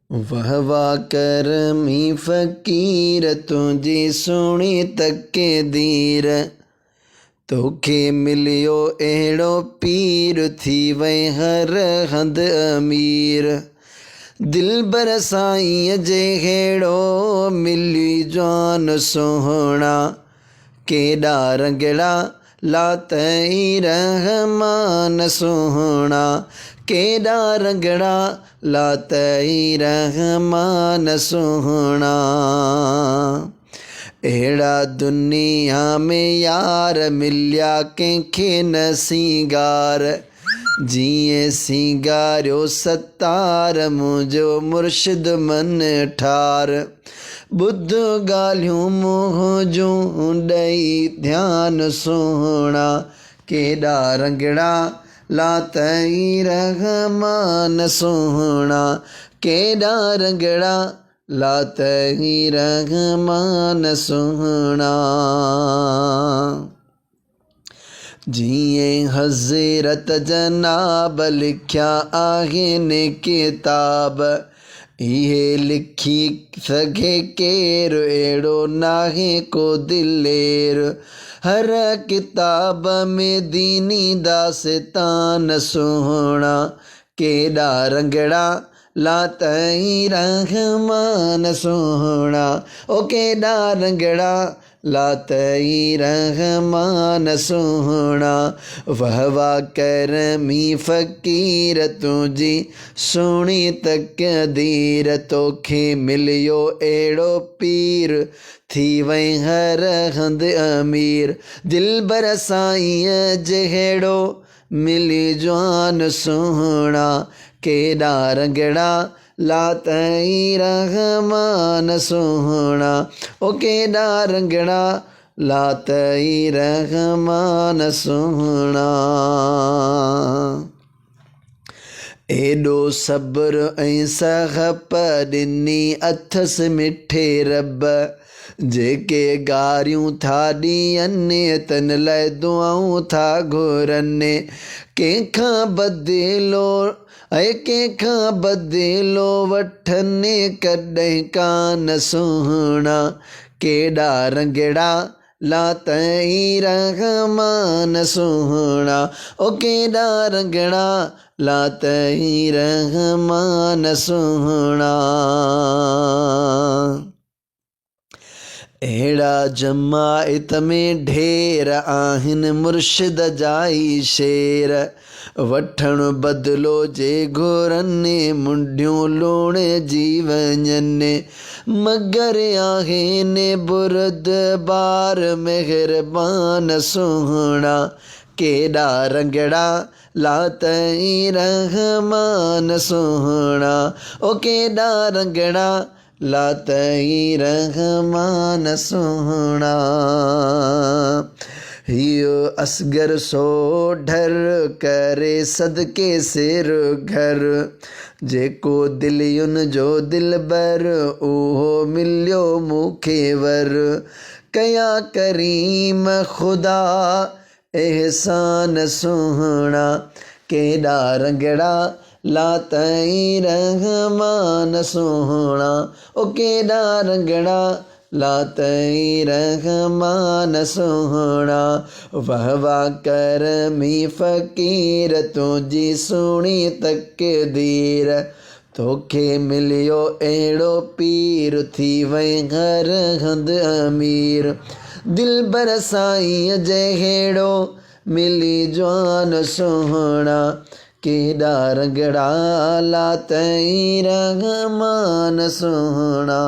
वाह वाह करमी फ़कीर तुंहिंजी सुहिणी तक़दीर, तोखे मिलियो अहिड़ो पीर, थी वई हर हंधि अमीर। दिलबर साईं जहिड़ो मिली जवान सोहणा, केॾा रंगड़ा लातई रहमान सोहणा, केॾा रंगड़ा लातई रहमान सोहणा। अहिड़ा दुनिया में यार मिलिया कंहिंखे न सिंगार, जीअं सिंगारियो सतार मुंहिंजो मुर्शिद मन ठार। ॿुध ॻाल्हियूं मुंहुं जूं ॾेई ध्यानु सोहणा, केॾा रंगड़ा लातई रहमान सोहणा, केॾा रंगड़ा लातई रहमान सोहणा। जीअं हज़रत जनाब लिखिया आहिनि किताब, इहे लिखी सघे केरु, अहिड़ो नाहे को दिलेर। हर किताब में दीनी दास्तान सोहणा, केॾा रंगड़ा लातई रहमान सोहणा, ओ केॾा रंगड़ा लातई रहमान सोहणा। वाह वाह करमी फ़कीर तुंहिंजी सुहिणी तक़दीर, तोखे मिलियो अहिड़ो पीर, थी वई हर हंधि अमीर। दिलबर साईं जहिड़ो मिली जवान सोहणा, केॾा रंगड़ा लातई रहमान सोहणा, ओ केॾा रंगड़ा लातई रहमान सोहणा। एॾो सब्र ऐं सहप ॾिनी अथसि मिठे रब, जेके गारियूं था ॾियनि तन लाइ दुआऊं था घुरनि। कंहिंखां बदिलो कंहिंखां बदिलो वठनि कॾहिं कान सोहणा, केॾा रंगड़ा लातई रहमान सोहणा, ओ केॾा रंगड़ा लातई रहमान सोहणा। अहिड़ा जमायत में ढेर आहिनि मुर्शिद जा ई शेर, वठणु बदिलो जे घुरनि मुंडियूं लूण जी वञनि। मगर आहिनि बुरदबार मेहरबान सोहणा, केॾा रंगड़ा लातई रहमान सोहणा, ओ केॾा रंगड़ा लातई रहमान सोहणा। हियो असगर सोढर करे सदके सिर घर, जेको दिलियुनि जो दिलबर उहो मिलियो मूंखे वर। कया करीम ख़ुदा एहसान सोहणा, केॾा रंगड़ा लातई रहमान सोहणा, ओ केॾा रंगड़ा लातई रहमान सोहणा। वाह वाह करमी फ़कीर तुंहिंजी सुहिणी तक़दीर, तोखे मिलियो अहिड़ो पीर, थी वई हर हंधि अमीर। दिलबर साईं जहिड़ो मिली जवान सोहणा, केॾा रंगड़ा लातई रहमान सोहणा।